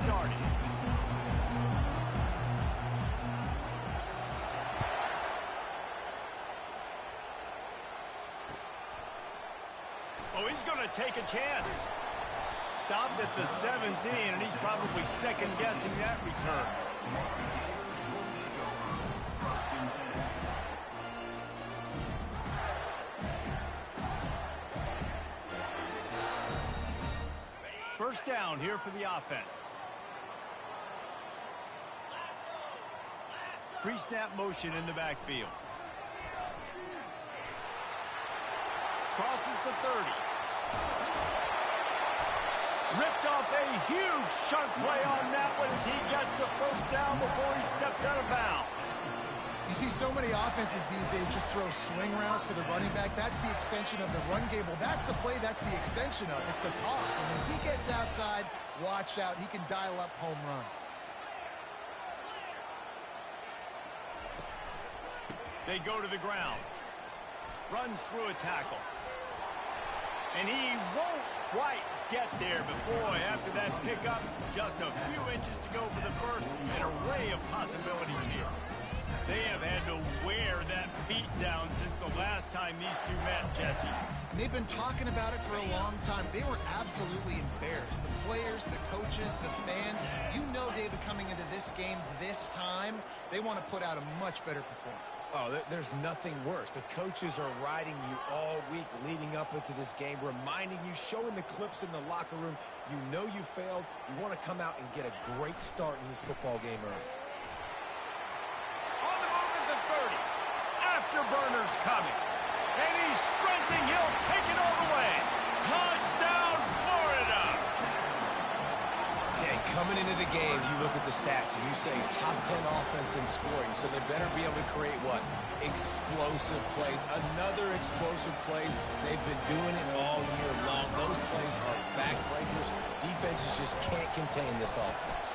started. Oh, he's going to take a chance. Stopped at the 17, and he's probably second-guessing that return. First down here for the offense. Pre-snap motion in the backfield. Crosses the 30. Ripped off a huge chunk play on that one as he gets the first down before he steps out of bounds. You see so many offenses these days just throw swing routes to the running back. That's the extension of the run game. Well, that's the play. That's the extension of it. It's the toss. And when he gets outside, watch out. He can dial up home runs. They go to the ground. Runs through a tackle. And he won't quite get there, but boy, after that pickup, just a few inches to go for the first. An array of possibilities here. They have had to wear that beat down since the last time these two met, Jesse. And they've been talking about it for a long time. They were absolutely embarrassed. The players, the coaches, the fans. You know, David, coming into this game this time, they want to put out a much better performance. Oh, there's nothing worse. The coaches are riding you all week leading up into this game, reminding you, showing the clips in the locker room. You know you failed. You want to come out and get a great start in this football game early. On the move at the 30. Afterburner's coming. And he's sprinting. He'll take it all the way. Touchdown, Florida! Okay, coming into the game, you look at the stats and you say top 10 offense in scoring, so they better be able to create what? Explosive plays. Another explosive plays. They've been doing it all year long. Those plays are backbreakers. Defenses just can't contain this offense.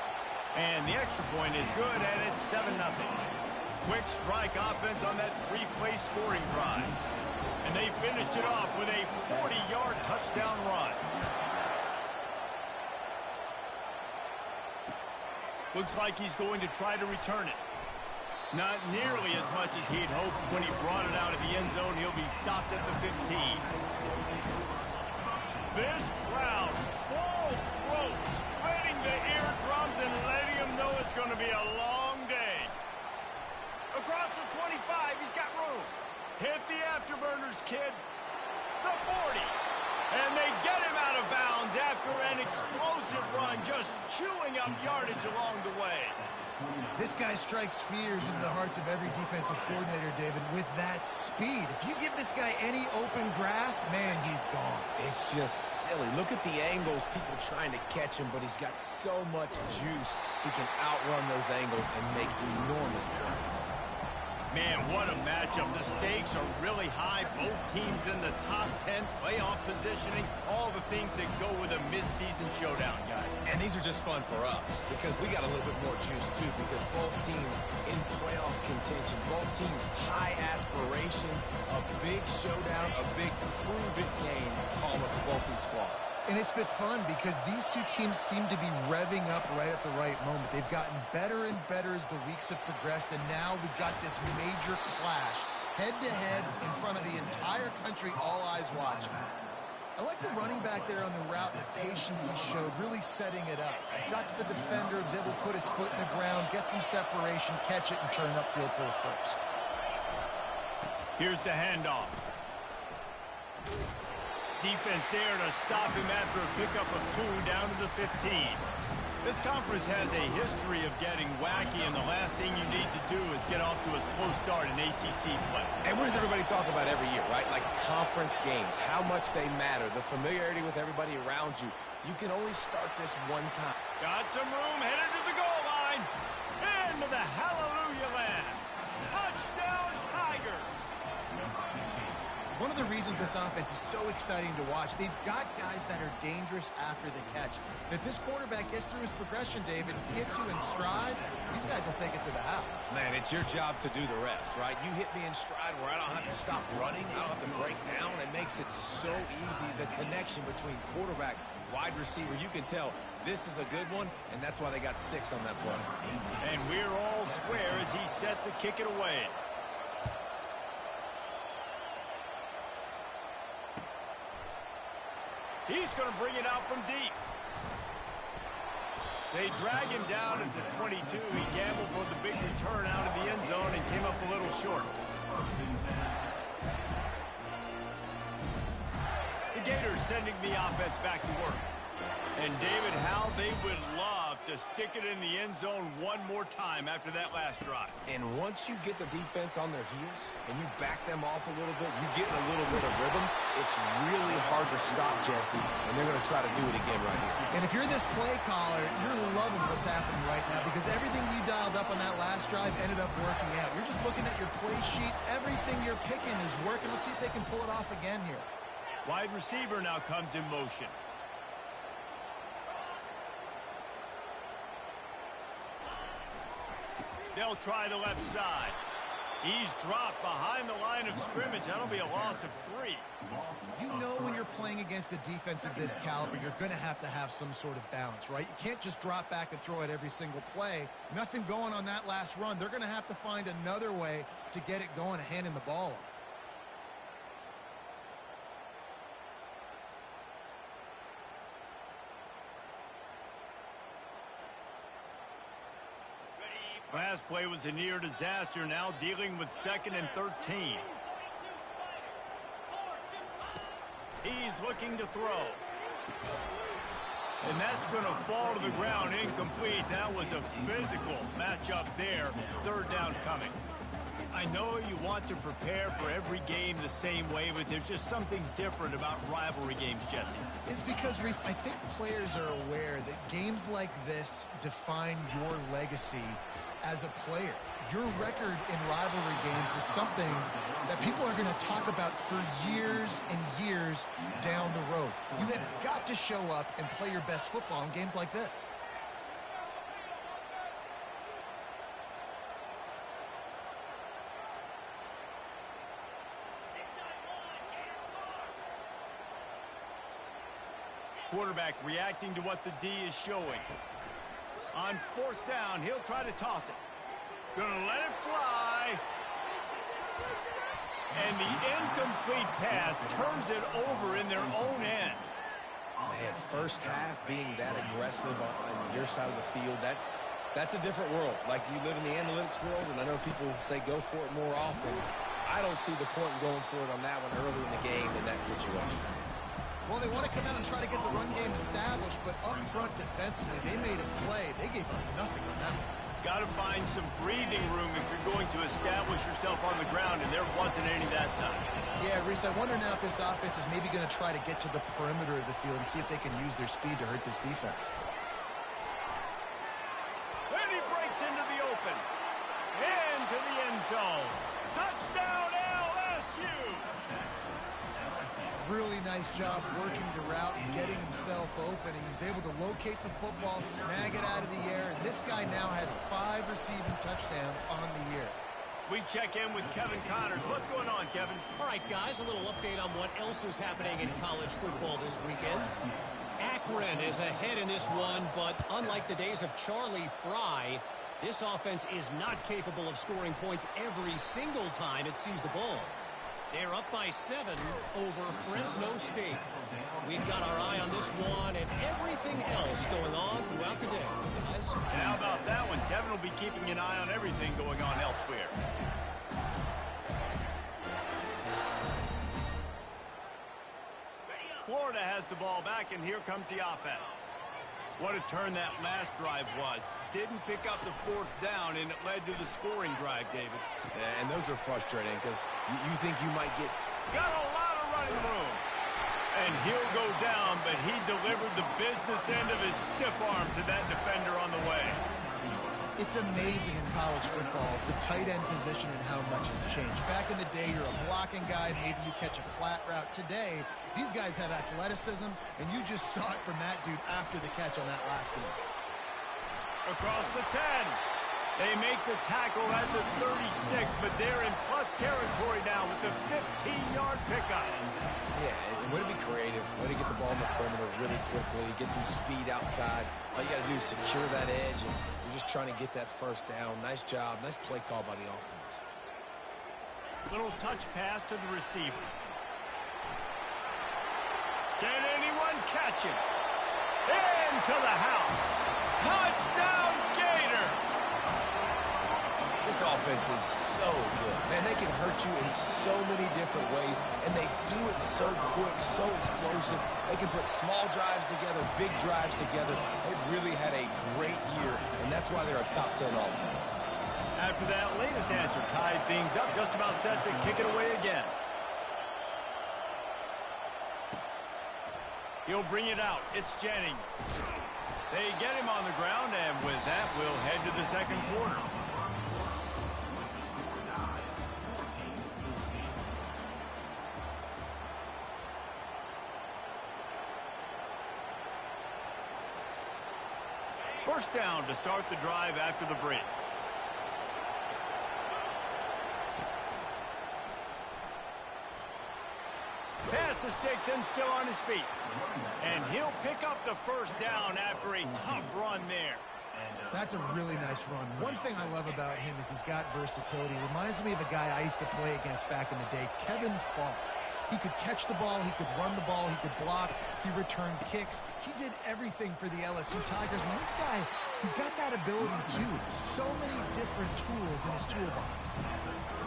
And the extra point is good, and it's 7-0. Quick strike offense on that 3-play scoring drive. And they finished it off with a 40-yard touchdown run. Looks like he's going to try to return it. Not nearly as much as he'd hoped when he brought it out of the end zone. He'll be stopped at the 15. This crowd, full throat, spreading the eardrums and letting him know it's going to be a long day. Across the 25, he's got room. Hit the afterburners, kid. The 40. And they get him out of bounds after an explosive run, just chewing up yardage along the way. This guy strikes fears into the hearts of every defensive coordinator, David, with that speed. If you give this guy any open grass, man, he's gone. It's just silly. Look at the angles, people trying to catch him, but he's got so much juice. He can outrun those angles and make enormous plays. Man, what a matchup. The stakes are really high. Both teams in the top 10, playoff positioning, all the things that go with a midseason showdown, guys. And these are just fun for us because we got a little bit more juice, too, because both teams in playoff contention, both teams high aspirations, a big showdown, a big prove-it game, Palmer, for both these squads. And it's been fun because these two teams seem to be revving up right at the right moment. They've gotten better and better as the weeks have progressed, and now we've got this major clash, head-to-head in front of the entire country, all eyes watching. I like the running back there on the route and the patience he showed, really setting it up. Got to the defender, was able to put his foot in the ground, get some separation, catch it, and turn upfield for the first. Hihere's the handoff. Defense there to stop him after a pickup of 2 down to the 15. This conference has a history of getting wacky, and the last thing you need to do is get off to a slow start in ACC play. And what does everybody talk about every year, right? Like conference games, how much they matter, the familiarity with everybody around you. You can only start this one time. Got some room, headed to the goal line. Into the hallelujah land. Touchdown, Tigers. One of the reasons this offense is so exciting to watch, they've got guys that are dangerous after the catch. And if this quarterback gets through his progression, David, hits you in stride, these guys will take it to the house. Man, it's your job to do the rest, right? You hit me in stride where I don't have to stop running, I don't have to break down. It makes it so easy, the connection between quarterback, wide receiver. You can tell this is a good one, and that's why they got 6 on that play. And we're all square as he's set to kick it away. He's going to bring it out from deep. They drag him down at the 22. He gambled for the big return out of the end zone and came up a little short. The Gators sending the offense back to work. And David, how they would love to stick it in the end zone one more time after that last drive. And once you get the defense on their heels and you back them off a little bit, you get a little bit of rhythm, it's really hard to stop, Jesse, and they're going to try to do it again right here. And if you're this play caller, you're loving what's happening right now because everything you dialed up on that last drive ended up working out. You're just looking at your play sheet. Everything you're picking is working. Let's see if they can pull it off again here. Wide receiver now comes in motion. They'll try the left side. He's dropped behind the line of scrimmage. That'll be a loss of 3. You know when you're playing against a defense of this caliber, you're going to have some sort of balance, right? You can't just drop back and throw it every single play. Nothing going on that last run. They're going to have to find another way to get it going, handing the ball off. Last play was a near disaster, now dealing with 2nd and 13. He's looking to throw. And that's going to fall to the ground incomplete. That was a physical matchup there. 3rd down coming. I know you want to prepare for every game the same way, but there's just something different about rivalry games, Jesse. It's because, Reese, I think players are aware that games like this define your legacy as a player. Your record in rivalry games is something that people are going to talk about for years and years down the road. You have got to show up and play your best football in games like this. Quarterback reacting to what the D is showing. On 4th down, he'll try to toss it. Gonna let it fly. And the incomplete pass turns it over in their own end. Man, first half being that aggressive on your side of the field, that's a different world. Like, you live in the analytics world, and I know people say go for it more often. I don't see the point in going for it on that one early in the game in that situation. Well, they want to come out and try to get the run game established, but up front defensively, they made a play. They gave up nothing on that one. Got to find some breathing room if you're going to establish yourself on the ground, and there wasn't any that time. Yeah, Reese, I wonder now if this offense is maybe going to try to get to the perimeter of the field and see if they can use their speed to hurt this defense. And he breaks into the open. Into the end zone. Touchdown, LSU! Really nice job working the route and getting himself open. He was able to locate the football, snag it out of the air, and this guy now has 5 receiving touchdowns on the year. We check in with Kevin Connors. What's going on, Kevin? All right, guys, a little update on what else is happening in college football this weekend. Akron is ahead in this one, but unlike the days of Charlie Fry, this offense is not capable of scoring points every single time it sees the ball. They're up by 7 over Fresno State. We've got our eye on this one and everything else going on throughout the day, guys. And how about that one? Kevin will be keeping an eye on everything going on elsewhere. Florida has the ball back, and here comes the offense. What a turn that last drive was. Didn't pick up the 4th down, and it led to the scoring drive, David. Yeah, and those are frustrating because you think you might get... Got a lot of running room. And he'll go down, but he delivered the business end of his stiff arm to that defender on the way. It's amazing in college football, the tight end position and how much has changed. Back in the day, you're a blocking guy, maybe you catch a flat route. Today, these guys have athleticism, and you just saw it from that dude after the catch on that last one. Across the 10. They make the tackle at the 36, but they're in plus territory now with the 15-yard pickup. Yeah, and way to be creative, way to get the ball in the perimeter really quickly, get some speed outside. All you got to do is secure that edge, and you're just trying to get that first down. Nice job, nice play call by the offense. Little touch pass to the receiver. Can anyone catch it? Into the house. Touchdown, Gator! This offense is so good. Man, they can hurt you in so many different ways, and they do it so quick, so explosive. They can put small drives together, big drives together. They've really had a great year, and that's why they're a top 10 offense. After that latest answer tied things up, just about set to kick it away again. He'll bring it out. It's Jennings. They get him on the ground, and with that, we'll head to the second quarter. First down to start the drive after the break. Pass the sticks and still on his feet. And he'll pick up the first down after a tough run there. That's a really nice run. One thing I love about him is he's got versatility. Reminds me of a guy I used to play against back in the day, Kevin Falk. He could catch the ball, he could run the ball, he could block, he returned kicks. He did everything for the LSU Tigers. And this guy, he's got that ability too. So many different tools in his toolbox.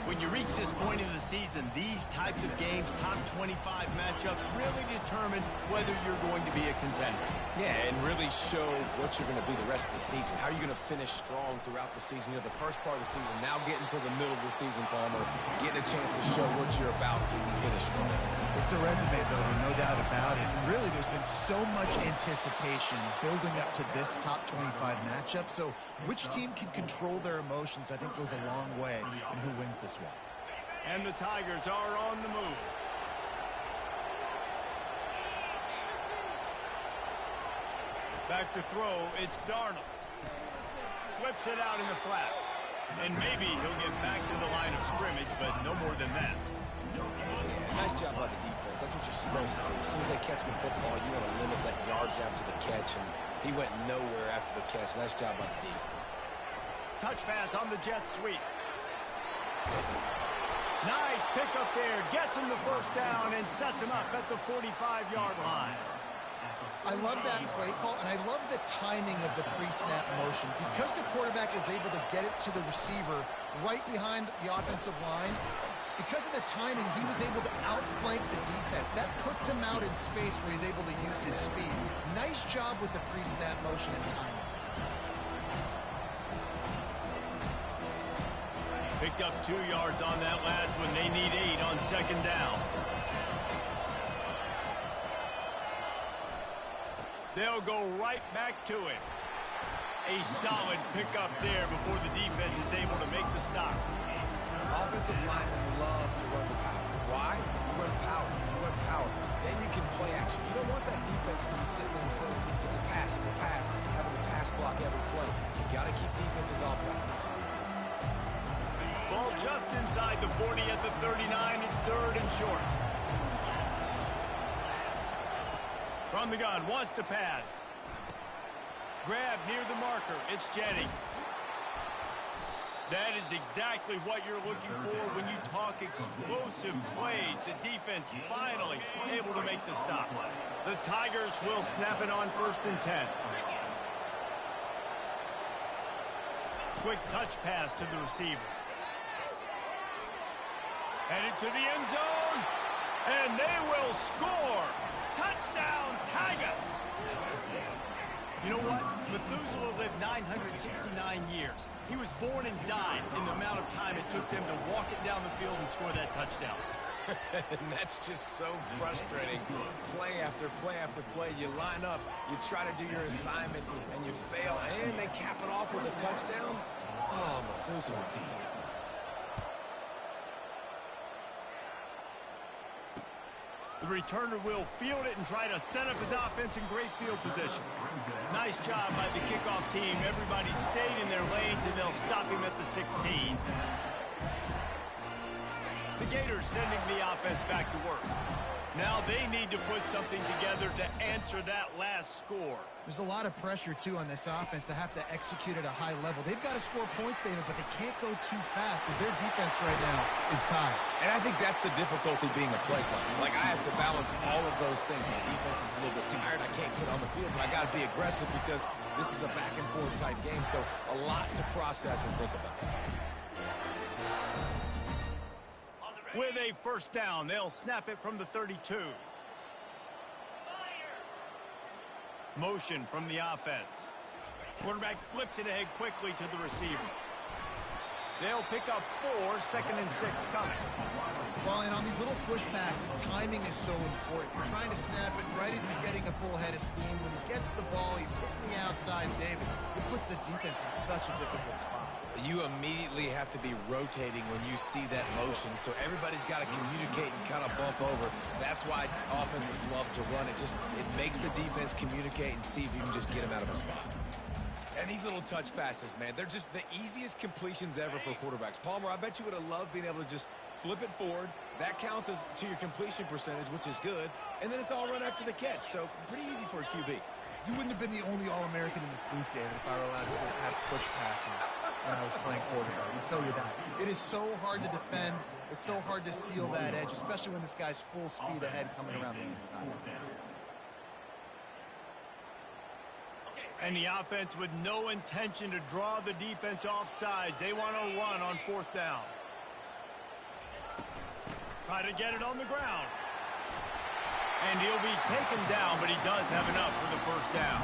When you reach this point in the season, these types of games, top 25 matchups, really determine whether you're going to be a contender. Yeah, and really show what you're going to be the rest of the season. How are you going to finish strong throughout the season? You know, the first part of the season, now getting to the middle of the season, Palmer, getting a chance to show what you're about so you can finish strong. It's a resume builder, no doubt about it. And really, there's been so much anticipation building up to this top 25 matchup. So which team can control their emotions, I think, goes a long way in who wins this one. And the Tigers are on the move. Back to throw, it's Darnold. Flips it out in the flat. And maybe he'll get back to the line of scrimmage, but no more than that. Yeah, nice job by the defense. That's what you're supposed to do. As soon as they catch the football, you want to limit that yards after the catch, and he went nowhere after the catch. Nice job by the defense. Touch pass on the jet sweep. Nice pick up there. Gets him the first down and sets him up at the 45-yard line. I love that play call, and I love the timing of the pre-snap motion. Because the quarterback was able to get it to the receiver right behind the offensive line, because of the timing, he was able to outflank the defense. That puts him out in space where he's able to use his speed. Nice job with the pre-snap motion and timing. Picked up 2 yards on that last one. They need 8 on second down. They'll go right back to it. A solid pickup there before the defense is able to make the stop. Offensive linemen love to run the power. Why? You run power. You run power. Then you can play action. You don't want that defense to be sitting there saying, it's a pass, having to pass block every play. You got to keep defenses off balance. Ball just inside the 40 at the 39. It's third and short. From the gun, wants to pass. Grab near the marker. It's Jennings. That is exactly what you're looking for when you talk explosive plays. The defense finally able to make the stop. The Tigers will snap it on first and 10. Quick touch pass to the receiver. Headed to the end zone, and they will score. Touchdown, Tigers! You know what? Methuselah lived 969 years. He was born and died in the amount of time it took them to walk it down the field and score that touchdown. And that's just so frustrating. Play after play after play. You line up, you try to do your assignment, and you fail, and they cap it off with a touchdown? Oh, Methuselah. The returner will field it and try to set up his offense in great field position. Nice job by the kickoff team. Everybody stayed in their lanes, and they'll stop him at the 16. The Gators sending the offense back to work. Now they need to put something together to answer that last score. There's a lot of pressure, too, on this offense to have to execute at a high level. They've got to score points, David, but they can't go too fast because their defense right now is tired. And I think that's the difficulty being a play caller. Like, I have to balance all of those things. My defense is a little bit tired. I can't get on the field, but I got to be aggressive because this is a back-and-forth type game, so a lot to process and think about. With a first down, they'll snap it from the 32. Motion from the offense. Quarterback flips it ahead quickly to the receiver. They'll pick up 4, 2nd and 6 coming. Well, and on these little push passes, timing is so important. You're trying to snap it right as he's getting a full head of steam. When he gets the ball, he's hitting the outside, David. It puts the defense in such a difficult spot. You immediately have to be rotating when you see that motion, so everybody's got to communicate and kind of bump over. That's why offenses love to run it. It makes the defense communicate and see if you can just get him out of a spot. And these little touch passes, man, they're just the easiest completions ever for quarterbacks. Palmer, I bet you would have loved being able to just flip it forward. That counts as to your completion percentage, which is good. And then it's all run after the catch, so pretty easy for a QB. You wouldn't have been the only All-American in this booth, David, if I were allowed to have push passes when I was playing quarterback. I'll tell you that. It is so hard to defend. It's so hard to seal that edge, especially when this guy's full speed ahead coming around the inside. And the offense with no intention to draw the defense off sides. They want to run on 4th down. Try to get it on the ground. And he'll be taken down, but he does have enough for the first down.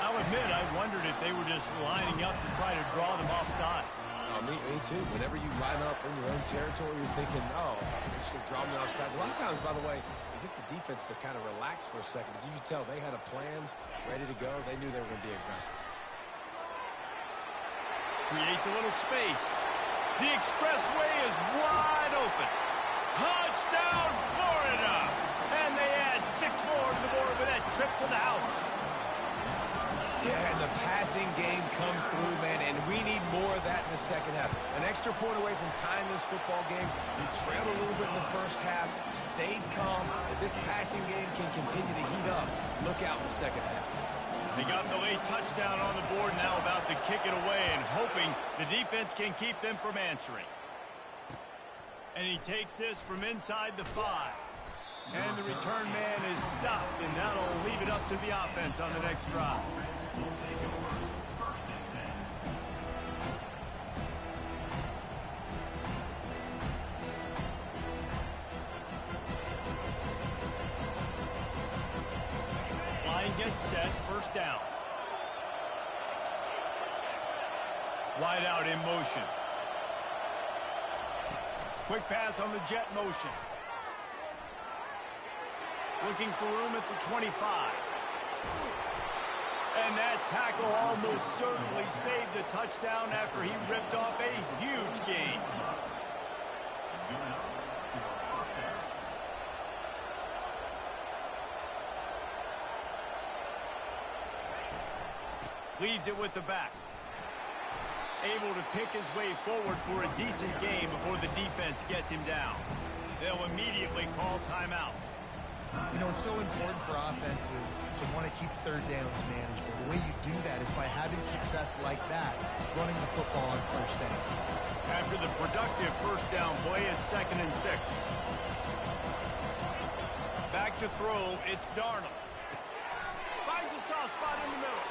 I'll admit, I wondered if they were just lining up to try to draw them offside. Me too. Whenever you line up in your own territory, you're thinking, oh, they're just going to draw me offside. A lot of times, by the way, it gets the defense to kind of relax for a second. But you can tell they had a plan ready to go. They knew they were going to be aggressive. Creates a little space. The expressway is wide open. Touchdown, Florida! And they add 6 more to the board with that trip to the house. Yeah, and the passing game comes through, man, and we need more of that in the second half. An extra point away from tying this football game. You trailed a little bit in the first half, stayed calm. If this passing game can continue to heat up, look out in the second half. They got the late touchdown on the board, now about to kick it away and hoping the defense can keep them from answering. And he takes this from inside the 5. And the return man is stopped, and that'll leave it up to the offense on the next drive. Line gets set, first down. Wide out in motion. Quick pass on the jet motion. Looking for room at the 25. And that tackle almost certainly saved the touchdown after he ripped off a huge gain. Leaves it with the back. Able to pick his way forward for a decent gain before the defense gets him down. They'll immediately call timeout. You know, it's so important for offenses to want to keep third downs manageable. The way you do that is by having success like that, running the football on first down. After the productive first down play, it's 2nd and 6. Back to throw, it's Darnold. Finds a soft spot in the middle.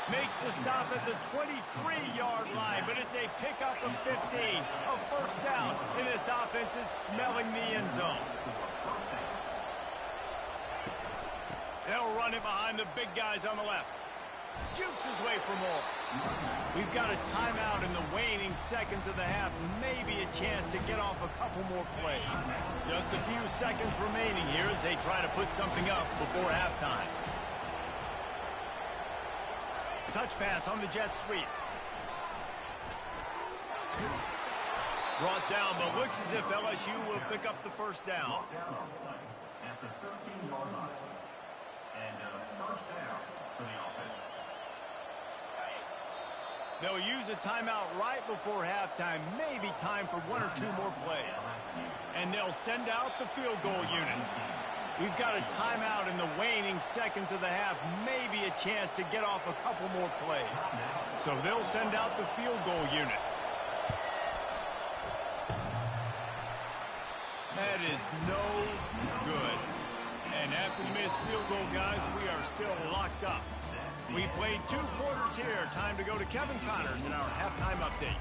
Makes the stop at the 23-yard line, but it's a pickup of 15. A first down, and this offense is smelling the end zone. They'll run it behind the big guys on the left. Jukes his way for more. We've got a timeout in the waning seconds of the half. Maybe a chance to get off a couple more plays. Just a few seconds remaining here as they try to put something up before halftime. Touch pass on the jet sweep. Brought down, but looks as if LSU will pick up the first down. At the 13-yard line. And first down for the offense. They'll use a timeout right before halftime, maybe time for one or two more plays. And they'll send out the field goal unit. We've got a timeout in the waning seconds of the half, maybe a chance to get off a couple more plays. So they'll send out the field goal unit. That is no good. And after the missed field goal, guys, we are still locked up. We played 2 quarters here. Time to go to Kevin Connors in our halftime update.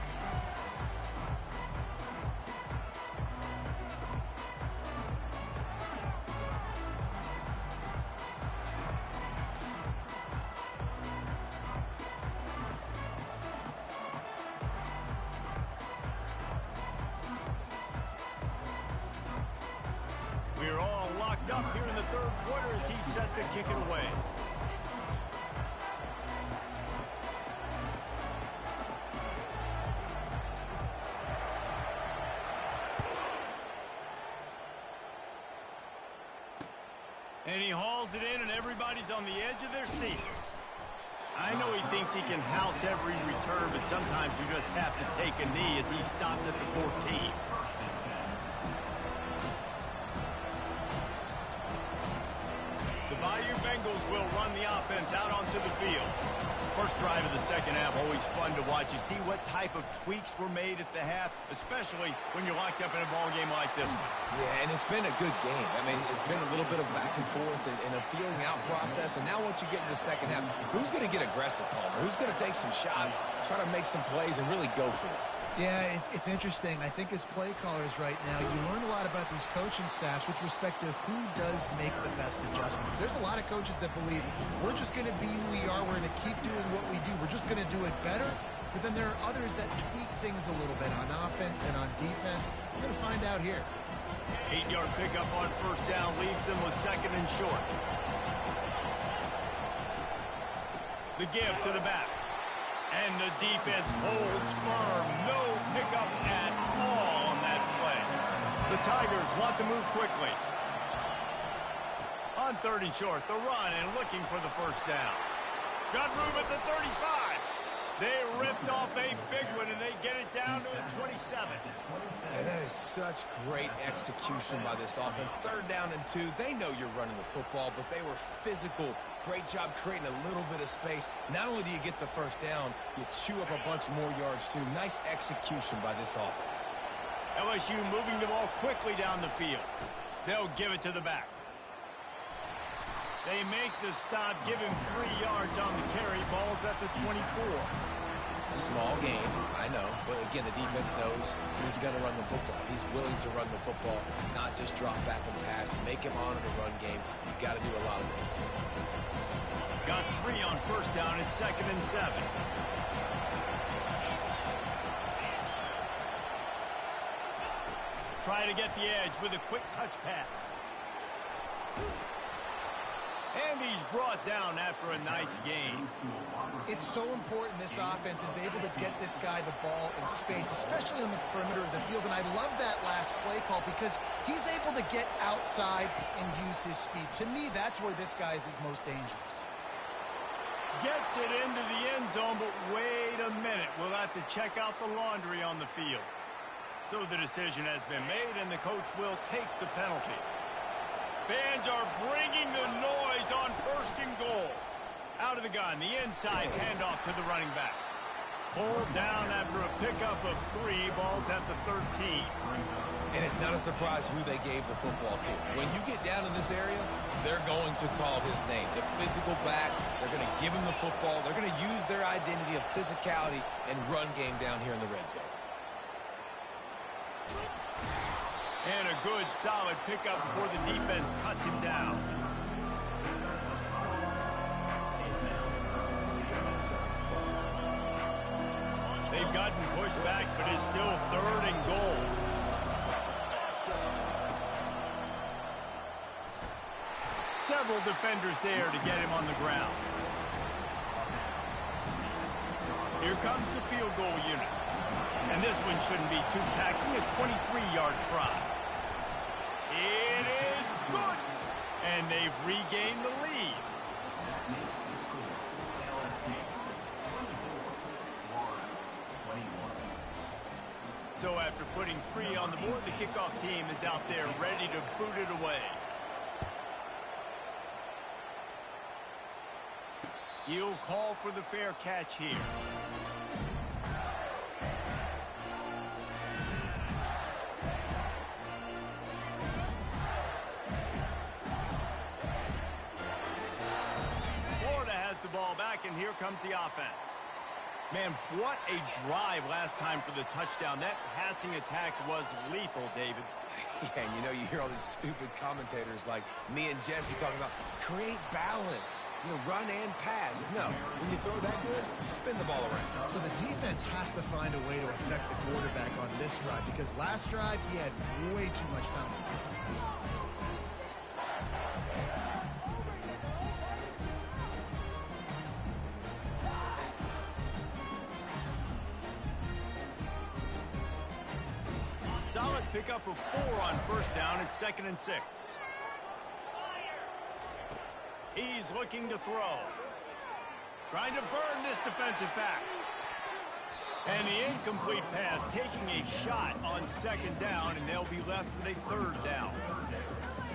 We're all locked up here in the third quarter as he's set to kick it away. And he hauls it in, and everybody's on the edge of their seats. I know he thinks he can house every return, but sometimes you just have to take a knee as he stopped at the 14. The Bayou Bengals will run the offense out onto the field. First drive of the second half, always fun to watch. You see what type of tweaks were made at the half, especially when you're locked up in a ball game like this one. Yeah, and it's been a good game. I mean, it's been a little bit of back and forth and a feeling out process. And now once you get in the second half, who's going to get aggressive, Palmer? Who's going to take some shots, try to make some plays, and really go for it? Yeah, it's interesting. I think as play callers right now, you learn a lot about these coaching staffs with respect to who does make the best adjustments. There's a lot of coaches that believe we're just going to be who we are. We're going to keep doing what we do. We're just going to do it better. But then there are others that tweak things a little bit on offense and on defense. We're going to find out here. 8-yard pickup on first down leaves them with second and short. The give to the back. And the defense holds firm. No pickup at all on that play. The Tigers want to move quickly. On third and short, the run and looking for the first down. Got room at the 35. They ripped off a big one, and they get it down to the 27. And that is such great execution by this offense. Third down and 2. They know you're running the football, but they were physical. Great job creating a little bit of space. Not only do you get the first down, you chew up a bunch more yards, too. Nice execution by this offense. LSU moving the ball quickly down the field. They'll give it to the back. They make the stop, give him 3 yards on the carry. Ball's at the 24. Small game, I know, but again, the defense knows he's going to run the football. He's willing to run the football, not just drop back and pass, make him honor the run game. You got to do a lot of this. Got 3 on first down. It's second and 7. Try to get the edge with a quick touch pass. And he's brought down after a nice gain. It's so important this offense is able to get this guy the ball in space, especially on the perimeter of the field. And I love that last play call because he's able to get outside and use his speed. To me, that's where this guy is his most dangerous. Gets it into the end zone, but wait a minute. We'll have to check out the laundry on the field. So the decision has been made, and the coach will take the penalty. Fans are bringing the noise on first and goal. Out of the gun, the inside handoff to the running back. Pulled down after a pickup of 3. Ball's at the 13. And it's not a surprise who they gave the football to. When you get down in this area, they're going to call his name. The physical back, they're going to give him the football. They're going to use their identity of physicality and run game down here in the red zone. And a good, solid pickup before the defense cuts him down. They've gotten pushed back, but it's still third and goal. Several defenders there to get him on the ground. Here comes the field goal unit. And this one shouldn't be too taxing, a 23-yard try. It is good. And they've regained the lead. That makes the score LSU 24, 21. So after putting 3 on the board, the kickoff team is out there ready to boot it away. He'll call for the fair catch here. Florida has the ball back, and here comes the offense. Man, what a drive last time for the touchdown. That passing attack was lethal, David. Yeah, and you hear all these stupid commentators like me and Jesse talking about create balance, run and pass. No, when you throw that good, spin the ball around. So the defense has to find a way to affect the quarterback on this drive because last drive he had way too much time. Solid pickup of 4 on first down. It's 2nd and 6. He's looking to throw. Trying to burn this defensive back. And the incomplete pass taking a shot on 2nd down, and they'll be left with a 3rd down.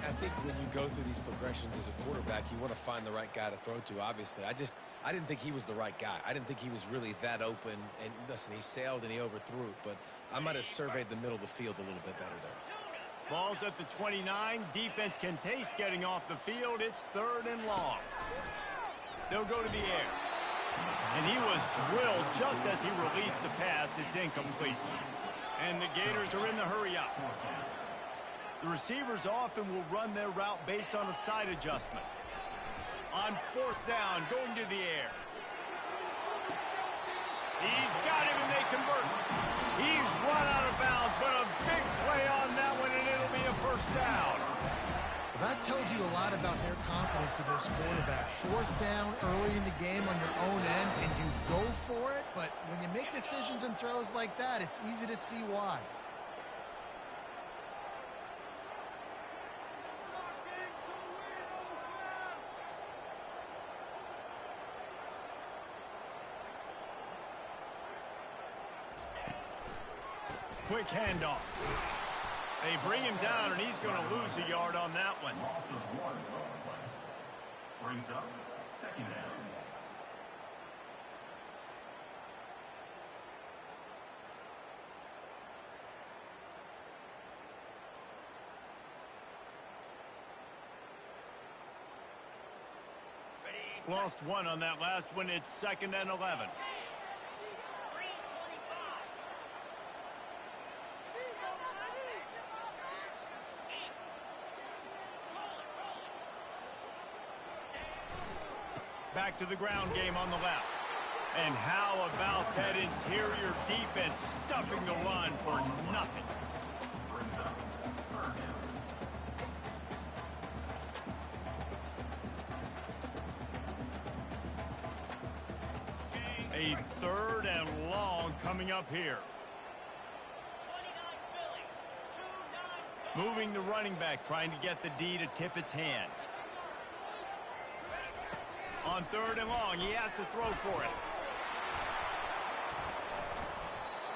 I think when you go through these progressions as a quarterback, you want to find the right guy to throw to, obviously. I didn't think he was the right guy. I didn't think he was really that open. And listen, he sailed and he overthrew it, but I might have surveyed the middle of the field a little bit better there. Ball's at the 29. Defense can taste getting off the field. It's 3rd and long. They'll go to the air. And he was drilled just as he released the pass. It's incomplete. And the Gators are in the hurry up. The receivers often will run their route based on a side adjustment. On 4th down, going to the air. He's got him, and they convert. He's run out of bounds, but a big play on that one, and it'll be a 1st down. Well, that tells you a lot about their confidence in this quarterback. 4th down early in the game on your own end, and you go for it, but when you make decisions and throws like that, it's easy to see why. Quick handoff. They bring him down, and he's going to lose a yard on that one. Loss of 1 on the play. Brings up 2nd down. Lost 1 on that last one. It's 2nd and 11. Back to the ground game on the left. And how about that interior defense stuffing the run for nothing? A 3rd and long coming up here. Moving the running back, trying to get the D to tip its hand. On 3rd and long, he has to throw for it.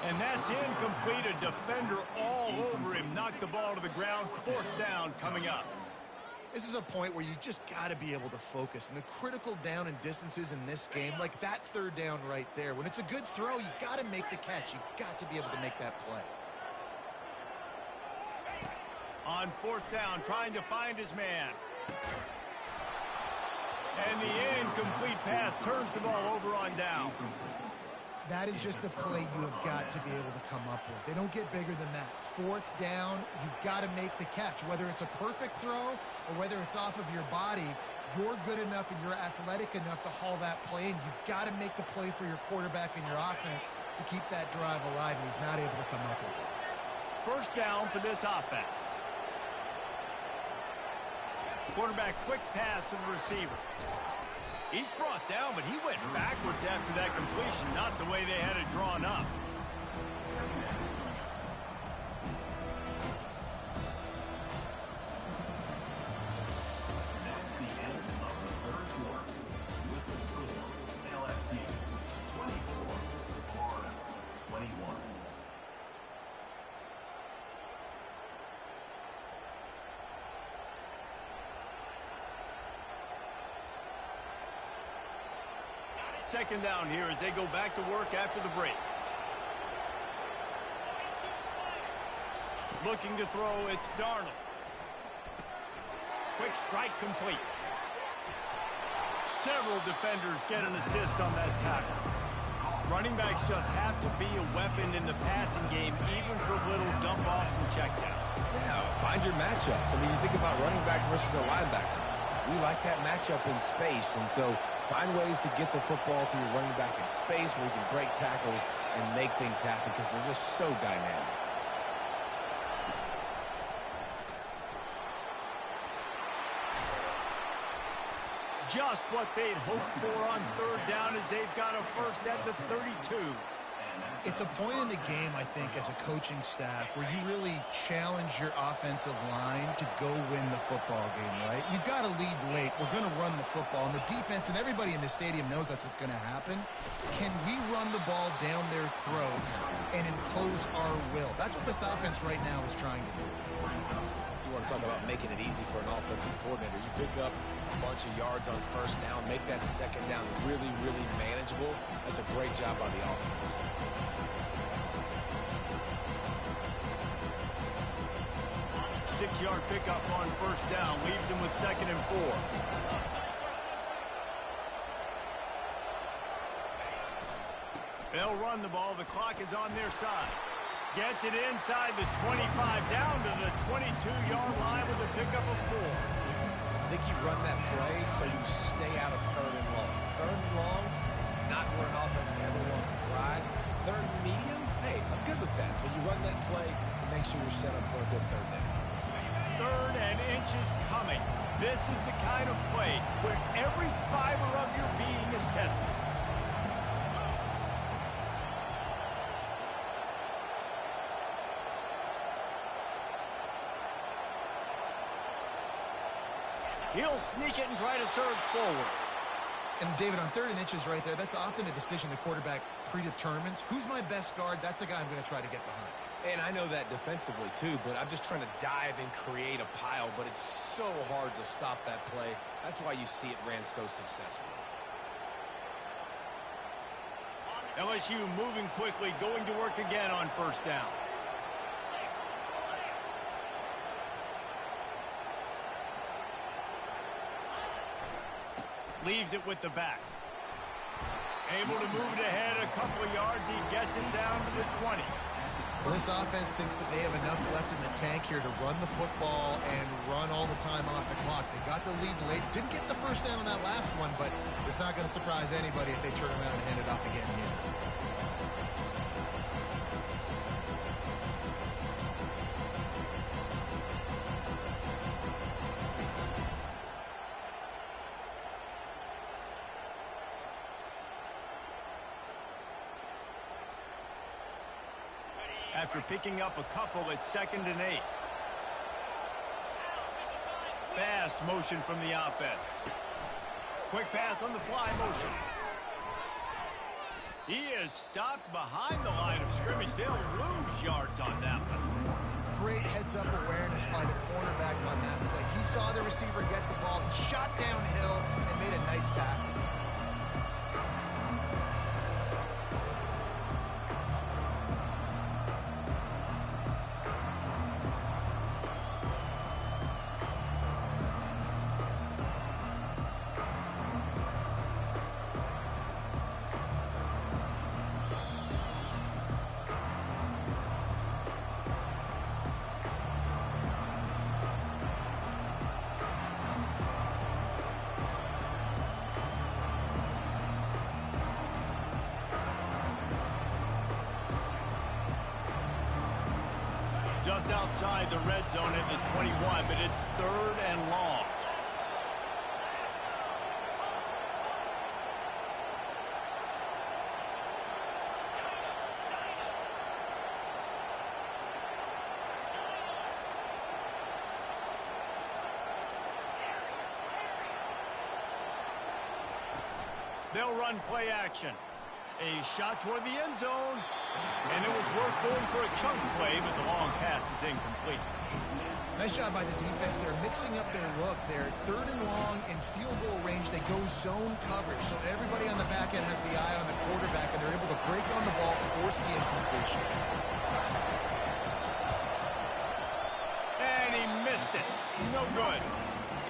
And that's incomplete. A defender all over him. Knocked the ball to the ground. 4th down coming up. This is a point where you just got to be able to focus. And the critical down and distances in this game, like that 3rd down right there, when it's a good throw, you got to make the catch. You got to be able to make that play. On 4th down, trying to find his man. And the incomplete pass turns the ball over on downs. That is just a play you have got to be able to come up with. They don't get bigger than that. 4th down, you've got to make the catch. Whether it's a perfect throw or whether it's off of your body, you're good enough and you're athletic enough to haul that play in. You've got to make the play for your quarterback and your offense to keep that drive alive, and he's not able to come up with it. 1st down for this offense. Quarterback quick pass to the receiver. He's brought down, but he went backwards after that completion, not the way they had it drawn up. second down here as they go back to work after the break. Looking to throw, it's Darnold. Quick strike complete. Several defenders get an assist on that tackle. Running backs just have to be a weapon in the passing game, even for little dump-offs and checkdowns. Yeah, find your matchups. I mean, you think about running back versus a linebacker. We like that matchup in space, and so find ways to get the football to your running back in space where you can break tackles and make things happen because they're just so dynamic. Just what they'd hoped for on third down as they've got a first at the 32. It's a point in the game, I think, as a coaching staff where you really challenge your offensive line to go win the football game, right? You've got to lead late. We're going to run the football, and the defense and everybody in the stadium knows that's what's going to happen. Can we run the ball down their throats and impose our will? That's what this offense right now is trying to do. You want to talk about making it easy for an offensive coordinator. You pick up a bunch of yards on first down, make that second down really, really manageable. That's a great job by the offense. Six-yard pickup on first down leaves them with 2nd and 4. They'll run the ball. The clock is on their side. Gets it inside the 25, down to the 22-yard line with a pickup of 4. I think you run that play so you stay out of 3rd and long. 3rd and long is not where an offense ever wants to thrive. 3rd and medium, hey, I'm good with that. So you run that play to make sure you're set up for a good 3rd down. 3rd and inches coming. This is the kind of play where every fiber of your being is tested. He'll sneak it and try to surge forward. And, David, on 3rd and inches right there, that's often a decision the quarterback predetermines. Who's my best guard? That's the guy I'm going to try to get behind. And I know that defensively, too, but I'm just trying to dive and create a pile, but it's so hard to stop that play. That's why you see it ran so successfully. LSU moving quickly, going to work again on first down. Leaves it with the back. Able to move it ahead a couple of yards. He gets it down to the 20. Well, this offense thinks that they have enough left in the tank here to run the football and run all the time off the clock. They got the lead late. Didn't get the first down on that last one, but it's not going to surprise anybody if they turn around and hand it off again here. After picking up a couple, it's 2nd and 8. Fast motion from the offense. Quick pass on the fly motion. He is stopped behind the line of scrimmage. They'll lose yards on that one. Great heads-up awareness by the cornerback on that play. He saw the receiver get the ball. He shot downhill and made a nice tackle. Just outside the red zone at the 21, but it's 3rd and long. They'll run play action. A shot toward the end zone. And it was worth going for a chunk play, but the long pass is incomplete. Nice job by the defense. They're mixing up their look. They're 3rd and long in field goal range. They go zone coverage. So everybody on the back end has the eye on the quarterback, and they're able to break on the ball, force the incompletion. And he missed it. No good.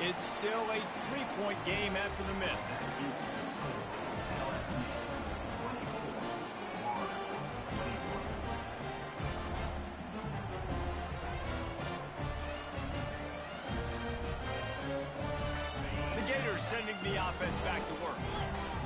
It's still a 3-point game after the miss. Sending the offense back to work.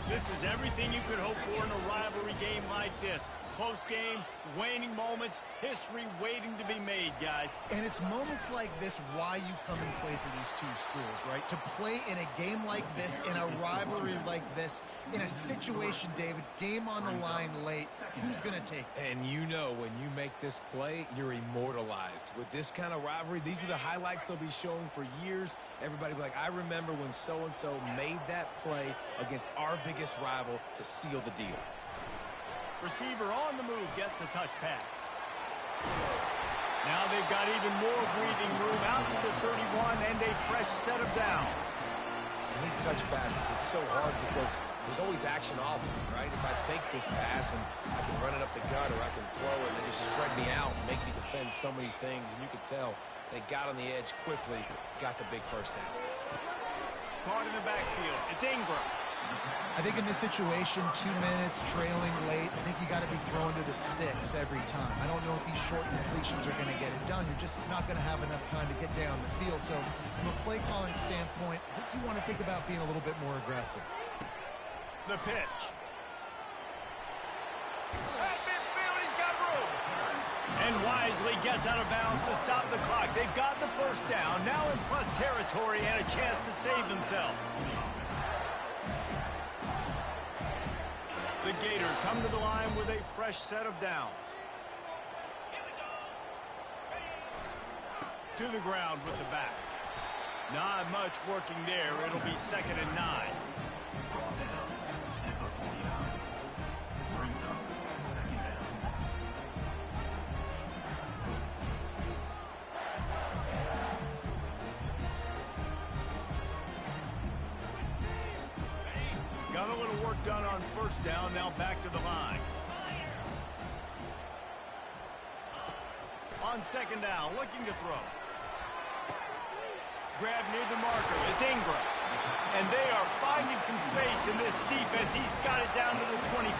This is everything you could hope for in a rivalry game like this. Close game, waning moments, history waiting to be made, guys. And it's moments like this why you come and play for these two schools, right? To play in a game like this, in a rivalry like this, in a situation, David, game on the line late, who's going to take it? And you know when you make this play, you're immortalized. With this kind of rivalry, these are the highlights they'll be showing for years. Everybody will be like, I remember when so-and-so made that play against our biggest rival to seal the deal. Receiver on the move gets the touch pass. Now they've got even more breathing room out to the 31 and a fresh set of downs. And these touch passes, it's so hard because there's always action off of it, right? If I fake this pass and I can run it up the gut or I can throw it and they just spread me out and make me defend so many things, and you can tell they got on the edge quickly, got the big first down. Caught in the backfield. It's Ingram. I think in this situation, 2 minutes, trailing late, I think you got to be thrown to the sticks every time. I don't know if these short completions are going to get it done. You're just not going to have enough time to get down the field. So from a play calling standpoint, I think you want to think about being a little bit more aggressive. The pitch. At midfield, he's got room. And wisely gets out of bounds to stop the clock. They've got the first down, now in plus territory and a chance to save themselves. The Gators come to the line with a fresh set of downs. To the ground with the back. Not much working there. It'll be 2nd and 9. Got a little work done on first down, now back to the line. On 2nd down, looking to throw. Grab near the marker, it's Ingram. And they are finding some space in this defense. He's got it down to the 25.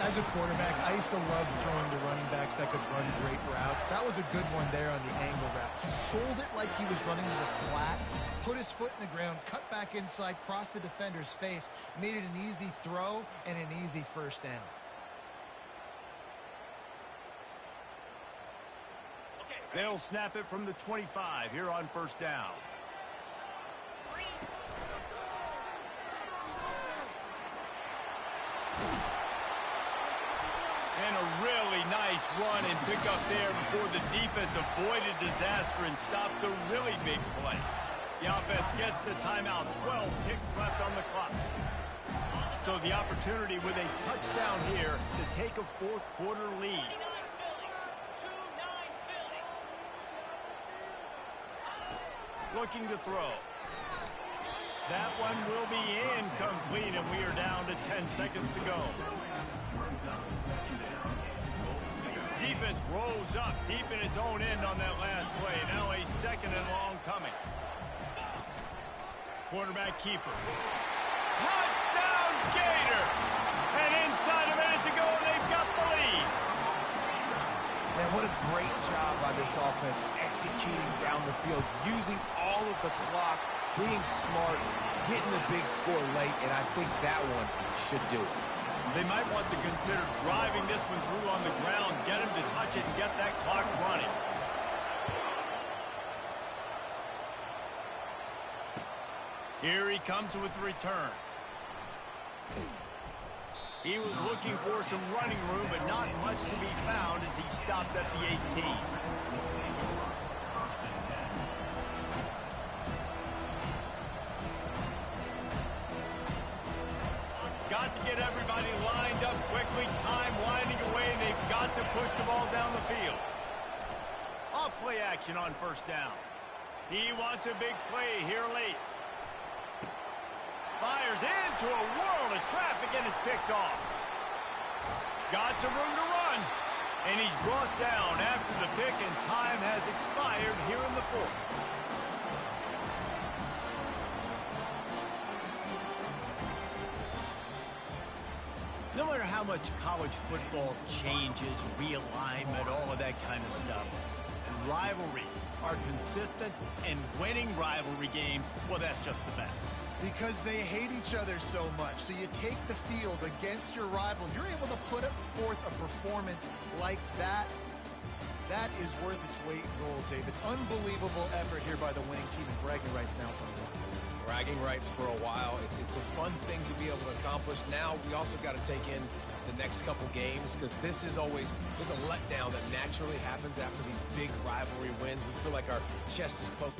As a quarterback, I used to love throwing to running backs that could run great routes. That was a good one there on the angle route. He sold it like he was running to the flat, put his foot in the ground, cut back inside, crossed the defender's face, made it an easy throw and an easy first down. They'll snap it from the 25 here on first down. And a really nice run and pick up there before the defense avoided disaster and stopped the really big play. The offense gets the timeout. 12 ticks left on the clock. So the opportunity with a touchdown here to take a 4th quarter lead. Looking to throw. That one will be incomplete, and we are down to 10 seconds to go. Defense rolls up deep in its own end on that last play. Now a 2nd and long coming. Quarterback keeper. Touchdown Gator! And inside a minute to go, and they've got the lead. Man, what a great job by this offense executing down the field, using all of the clock, being smart, getting the big score late, and I think that one should do it. They might want to consider driving this one through on the ground, get him to touch it, and get that clock running. Here he comes with the return. He was looking for some running room, but not much to be found as he stopped at the 18. Got to get everybody lined up quickly. Time winding away, and they've got to push the ball down the field. Off play action on first down. He wants a big play here late. Fires into a world of traffic and it's picked off. Got some room to run. And he's brought down after the pick and time has expired here in the fourth. No matter how much college football changes, realignment, all of that kind of stuff, rivalries are consistent, and winning rivalry games, well, that's just the best. Because they hate each other so much. So you take the field against your rival. You're able to put forth a performance like that. That is worth its weight in gold, David. Unbelievable effort here by the winning team, and bragging rights now for them. Bragging rights for a while. It's a fun thing to be able to accomplish. Now we also got to take in the next couple games, because this is always, there's a letdown that naturally happens after these big rivalry wins. We feel like our chest is poked.